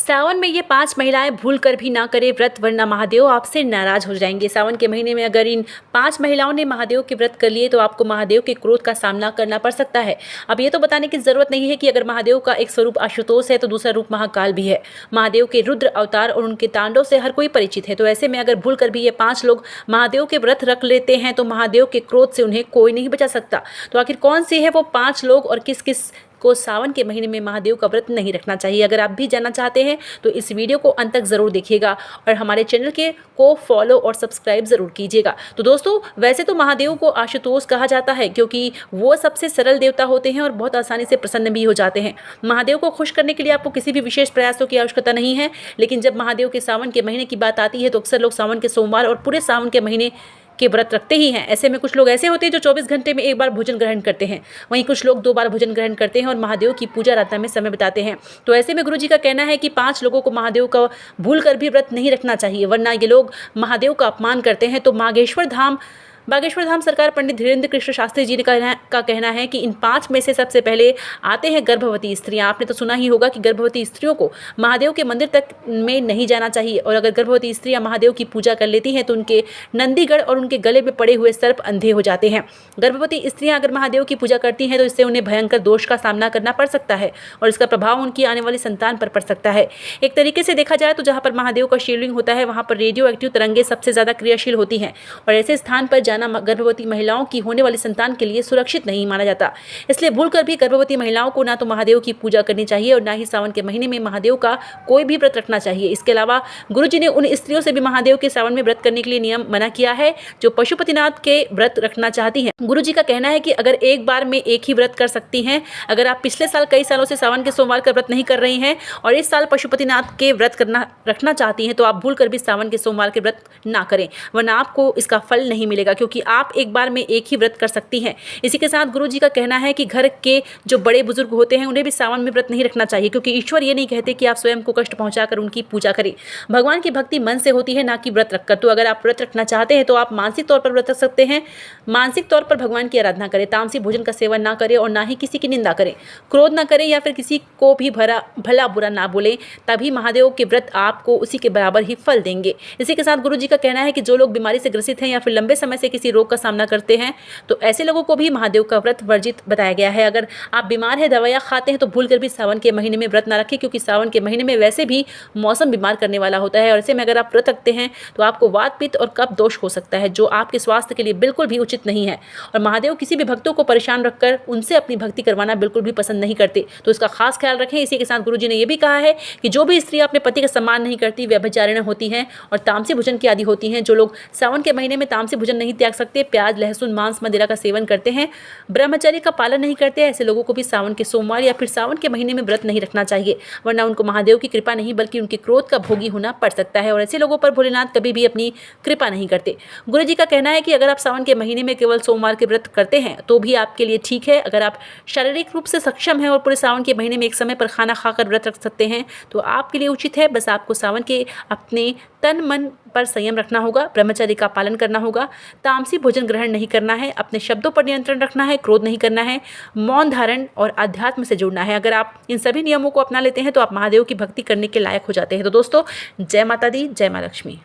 सावन में ये 5 महिलाएं भूल कर भी ना करें व्रत, वरना महादेव आपसे नाराज हो जाएंगे। सावन के महीने में अगर इन 5 महिलाओं ने महादेव के व्रत कर लिए तो आपको महादेव के क्रोध का सामना करना पड़ सकता है। अब ये तो बताने की जरूरत नहीं है कि अगर महादेव का एक स्वरूप आशुतोष है तो दूसरा रूप महाकाल भी है। महादेव के रुद्र अवतार और उनके तांडव से हर कोई परिचित है। तो ऐसे में अगर भूल कर भी ये 5 लोग महादेव के व्रत रख लेते हैं तो महादेव के क्रोध से उन्हें कोई नहीं बचा सकता। तो आखिर कौन से है वो 5 लोग और किस किस को सावन के महीने में महादेव का व्रत नहीं रखना चाहिए? अगर आप भी जानना चाहते हैं तो इस वीडियो को अंत तक जरूर देखिएगा और हमारे चैनल को फॉलो और सब्सक्राइब जरूर कीजिएगा। तो दोस्तों, वैसे तो महादेव को आशुतोष कहा जाता है क्योंकि वो सबसे सरल देवता होते हैं और बहुत आसानी से प्रसन्न भी हो जाते हैं। महादेव को खुश करने के लिए आपको किसी भी विशेष प्रयासों की आवश्यकता नहीं है। लेकिन जब महादेव के सावन के महीने की बात आती है तो अक्सर लोग सावन के सोमवार और पूरे सावन के महीने के व्रत रखते ही हैं। ऐसे में कुछ लोग ऐसे होते हैं जो 24 घंटे में एक बार भोजन ग्रहण करते हैं, वहीं कुछ लोग 2 बार भोजन ग्रहण करते हैं और महादेव की पूजा आराधना में समय बिताते हैं। तो ऐसे में गुरुजी का कहना है कि 5 लोगों को महादेव का भूल कर भी व्रत नहीं रखना चाहिए, वरना ये लोग महादेव का अपमान करते हैं। तो बागेश्वर धाम सरकार पंडित धीरेन्द्र कृष्ण शास्त्री जी का कहना है कि इन 5 में से सबसे पहले आते हैं गर्भवती स्त्रियां। आपने तो सुना ही होगा कि गर्भवती स्त्रियों को महादेव के मंदिर तक में नहीं जाना चाहिए और अगर गर्भवती स्त्रियां महादेव की पूजा कर लेती हैं तो उनके नंदीगढ़ और उनके गले में पड़े हुए सर्प अंधे हो जाते हैं। गर्भवती स्त्रियां अगर महादेव की पूजा करती हैं तो इससे उन्हें भयंकर दोष का सामना करना पड़ सकता है और इसका प्रभाव उनकी आने वाली संतान पर पड़ सकता है। एक तरीके से देखा जाए तो जहाँ पर महादेव का शिवलिंग होता है वहाँ पर रेडियो एक्टिव तरंगे सबसे ज़्यादा क्रियाशील होती हैं और ऐसे स्थान पर गर्भवती महिलाओं की होने वाली संतान के लिए सुरक्षित नहीं माना जाता। इसलिए भूलकर भी गर्भवती महिलाओं को ना तो महादेव की पूजा करनी चाहिए और ना ही सावन के महीने में महादेव का कोई भी व्रत रखना चाहिए। इसके अलावा गुरुजी ने उन स्त्रियों से भी महादेव के सावन में व्रत करने के लिए नियम मना किया है जो पशुपतिनाथ के व्रत रखना चाहती हैं। गुरुजी का कहना है कि अगर एक बार में एक ही व्रत कर सकती हैं, अगर आप पिछले साल कई सालों से सावन के सोमवार का व्रत नहीं कर रही हैं और इस साल पशुपतिनाथ के व्रत रखना चाहती हैं तो आप भूलकर भी सावन के सोमवार के व्रत ना करें, वरना आपको इसका फल नहीं मिलेगा क्योंकि आप एक बार में एक ही व्रत कर सकती हैं। इसी के साथ गुरुजी का कहना है कि घर के जो बड़े बुजुर्ग होते हैं उन्हें भी सावन में व्रत नहीं रखना चाहिए क्योंकि ईश्वर ये नहीं कहते कि आप स्वयं को कष्ट पहुंचाकर उनकी पूजा करें। भगवान की भक्ति मन से होती है, ना कि व्रत रखकर। तो अगर आप व्रत रखना चाहते हैं तो आप मानसिक तौर पर व्रत रख सकते हैं। मानसिक तौर पर भगवान की आराधना करें, तामसी भोजन का सेवन ना करें और ना ही किसी की निंदा करें, क्रोध ना करें या फिर किसी को भी भला बुरा ना बोलें, तभी महादेव के व्रत आपको उसी के बराबर ही फल देंगे। इसी के साथ गुरुजी का कहना है कि जो लोग बीमारी से ग्रसित हैं या फिर लंबे समय से किसी रोग का सामना करते हैं तो ऐसे लोगों को भी महादेव का व्रत वर्जित बताया गया है। अगर आप बीमार हैं, दवाइयाँ खाते हैं तो भूलकर भी सावन के महीने में व्रत ना रखें क्योंकि सावन के महीने में वैसे भी मौसम बीमार करने वाला होता है और ऐसे में अगर आप व्रत रखते हैं तो आपको वात पित्त और कफ दोष हो सकता है जो आपके स्वास्थ्य के लिए बिल्कुल भी उचित नहीं है। और महादेव किसी भी भक्तों को परेशान रखकर उनसे अपनी भक्ति करवाना बिल्कुल भी पसंद नहीं करते, तो इसका खास ख्याल रखें। इसी के साथ गुरुजी ने यह भी कहा है कि जो भी स्त्रियां अपने पति का सम्मान नहीं करती वे व्यभिचारिणी होती हैं और तामसी भोजन की आदि होती हैं। जो लोग सावन के महीने में तामसी भोजन नहीं त्याग सकते, प्याज लहसुन मांस मदिरा का सेवन करते हैं, ब्रह्मचर्य का पालन नहीं करते, ऐसे लोगों को भी सावन के सोमवार या फिर सावन के महीने में व्रत नहीं रखना चाहिए, वरना उनको महादेव की कृपा नहीं बल्कि उनके क्रोध का भोगी होना पड़ सकता है और ऐसे लोगों पर भोलेनाथ कभी भी अपनी कृपा नहीं करते। गुरुजी का कहना है कि अगर आप सावन के महीने में केवल सोमवार के व्रत करते हैं तो भी आपके लिए ठीक है। अगर आप शारीरिक रूप से सक्षम हैं और पूरे सावन के महीने में एक समय पर खाना खाकर व्रत रख सकते हैं तो आपके लिए उचित है। बस आपको सावन के अपने तन मन पर संयम रखना होगा, ब्रह्मचर्य का पालन करना होगा, तामसी भोजन ग्रहण नहीं करना है, अपने शब्दों पर नियंत्रण रखना है, क्रोध नहीं करना है, मौन धारण और अध्यात्म से जुड़ना है। अगर आप इन सभी नियमों को अपना लेते हैं तो आप महादेव की भक्ति करने के लायक हो जाते हैं। तो दोस्तों, जय माता दी, जय माँ लक्ष्मी।